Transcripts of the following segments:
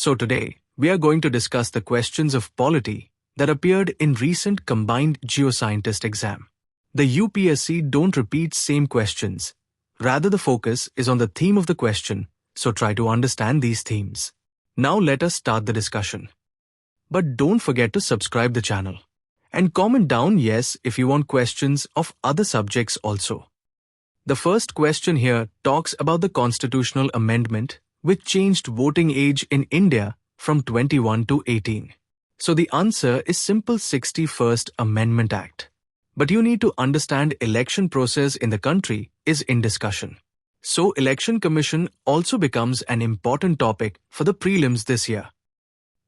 So today, we are going to discuss the questions of polity that appeared in recent combined geoscientist exam. The UPSC don't repeat same questions. Rather, the focus is on the theme of the question, so try to understand these themes. Now let us start the discussion. But don't forget to subscribe the channel. And comment down yes if you want questions of other subjects also. The first question here talks about the constitutional amendment which changed voting age in India from 21 to 18. So the answer is simple 61st Amendment Act. But you need to understand election process in the country is in discussion. So Election Commission also becomes an important topic for the prelims this year.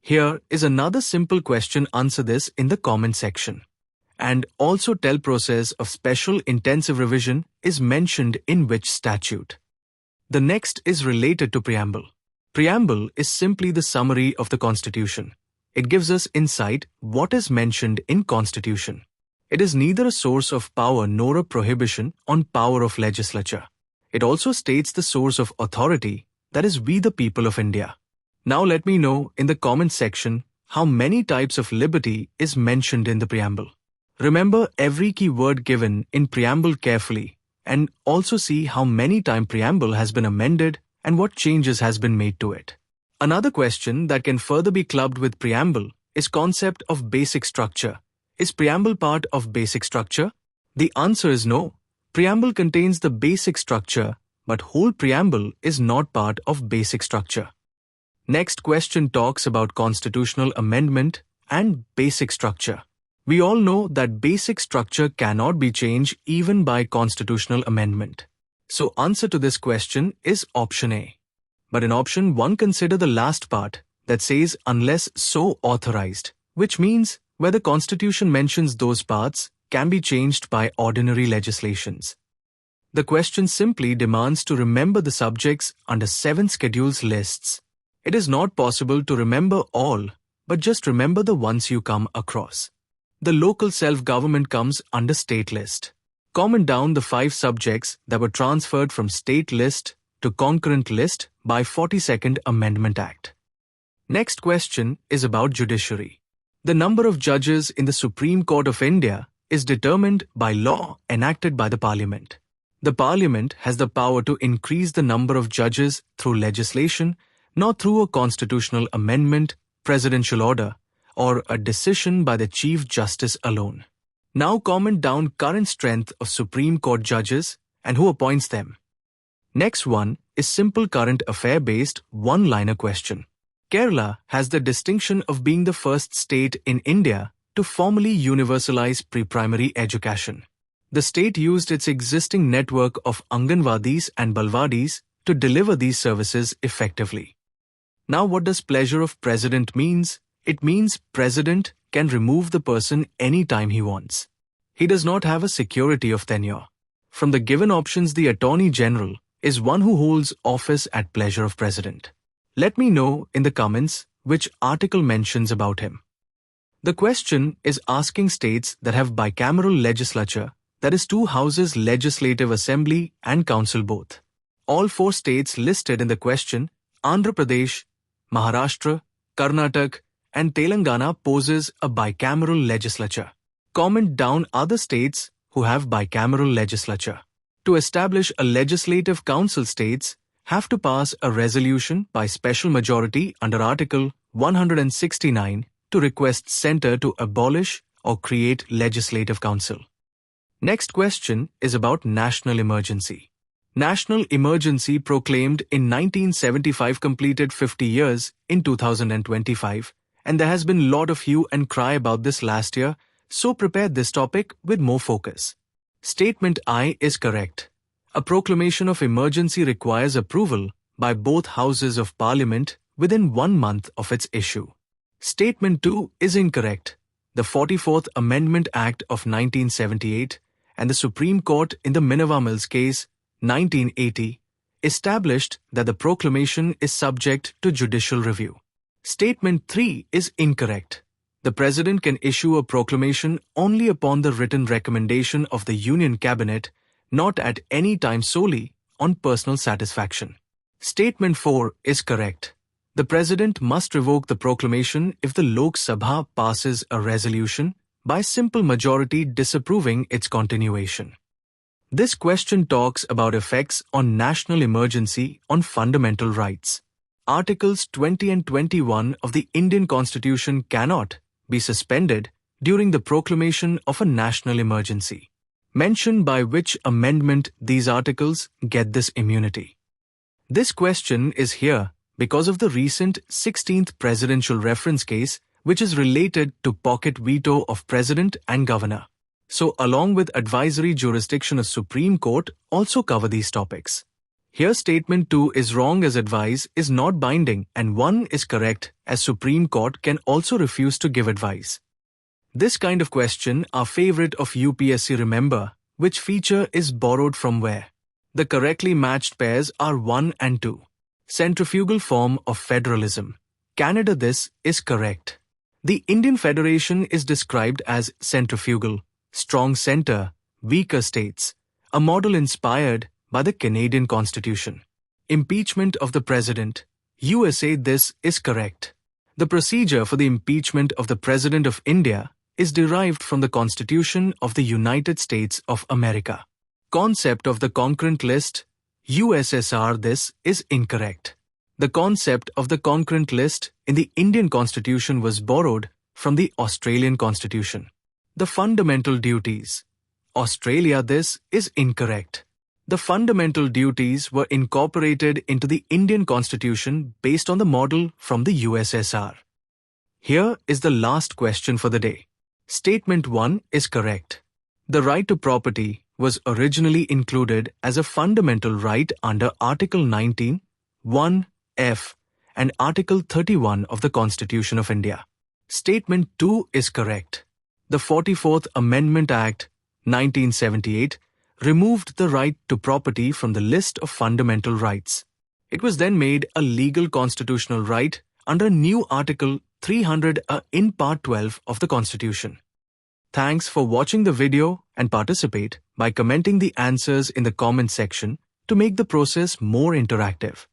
Here is another simple question, answer this in the comment section. And also tell process of special intensive revision is mentioned in which statute. The next is related to preamble. Preamble is simply the summary of the Constitution. It gives us insight what is mentioned in Constitution. It is neither a source of power nor a prohibition on power of legislature. It also states the source of authority, that is we the people of India. Now let me know in the comment section how many types of liberty is mentioned in the preamble. Remember every key word given in preamble carefully and also see how many times preamble has been amended and what changes has been made to it. Another question that can further be clubbed with preamble is concept of basic structure. Is preamble part of basic structure? The answer is no. Preamble contains the basic structure, but whole preamble is not part of basic structure. Next question talks about constitutional amendment and basic structure. We all know that basic structure cannot be changed even by constitutional amendment. So answer to this question is option A. But in option 1 consider the last part that says unless so authorized, which means where the constitution mentions those parts can be changed by ordinary legislations. The question simply demands to remember the subjects under 7 schedules lists. It is not possible to remember all, but just remember the ones you come across. The local self-government comes under state list. Comment down the 5 subjects that were transferred from state list to concurrent list by 42nd Amendment Act. Next question is about judiciary. The number of judges in the Supreme Court of India is determined by law enacted by the Parliament. The Parliament has the power to increase the number of judges through legislation, not through a constitutional amendment, presidential order, or a decision by the Chief Justice alone. Now comment down current strength of Supreme Court judges and who appoints them. Next one is simple current affair based one-liner question. Kerala has the distinction of being the first state in India to formally universalize pre-primary education. The state used its existing network of Anganwadis and Balwadis to deliver these services effectively. Now what does pleasure of president means? It means president can remove the person anytime he wants. He does not have a security of tenure. From the given options, the Attorney General is one who holds office at pleasure of president. Let me know in the comments which article mentions about him. The question is asking states that have bicameral legislature, that is 2 houses legislative assembly and council both. All 4 states listed in the question, Andhra Pradesh, Maharashtra, Karnataka, and Telangana poses a bicameral legislature. Comment down other states who have bicameral legislature. To establish a legislative council, states have to pass a resolution by special majority under Article 169 to request Centre to abolish or create legislative council. Next question is about national emergency. National emergency proclaimed in 1975 completed 50 years in 2025. And there has been lot of hue and cry about this last year, so prepare this topic with more focus. Statement I is correct. A proclamation of emergency requires approval by both houses of parliament within 1 month of its issue. Statement 2 is incorrect. The 44th Amendment Act of 1978 and the Supreme Court in the Minerva Mills case, 1980, established that the proclamation is subject to judicial review. Statement 3 is incorrect. The President can issue a proclamation only upon the written recommendation of the Union Cabinet, not at any time solely on personal satisfaction. Statement 4 is correct. The President must revoke the proclamation if the Lok Sabha passes a resolution by simple majority disapproving its continuation. This question talks about effects on national emergency on fundamental rights. Articles 20 and 21 of the Indian Constitution cannot be suspended during the proclamation of a national emergency. Mention by which amendment these articles get this immunity. This question is here because of the recent 16th presidential reference case, which is related to pocket veto of president and governor. So along with advisory jurisdiction of Supreme Court also cover these topics. Here statement 2 is wrong as advice is not binding and 1 is correct as Supreme Court can also refuse to give advice. This kind of question are favorite of UPSC remember, which feature is borrowed from where. The correctly matched pairs are 1 and 2. Centrifugal form of federalism. Canada this is correct. The Indian Federation is described as centrifugal, strong center, weaker states, a model inspired by the Canadian Constitution. Impeachment of the President. USA this is correct. The procedure for the impeachment of the President of India is derived from the Constitution of the United States of America. Concept of the concurrent list. USSR this is incorrect. The concept of the concurrent list in the Indian Constitution was borrowed from the Australian Constitution. The fundamental duties. Australia this is incorrect. The fundamental duties were incorporated into the Indian Constitution based on the model from the USSR. Here is the last question for the day. Statement 1 is correct. The right to property was originally included as a fundamental right under Article 19, 1F and Article 31 of the Constitution of India. Statement 2 is correct. The 44th Amendment Act, 1978, removed the right to property from the list of fundamental rights. It was then made a legal constitutional right under a new Article 300 in Part 12 of the Constitution. Thanks for watching the video and participate by commenting the answers in the comment section to make the process more interactive.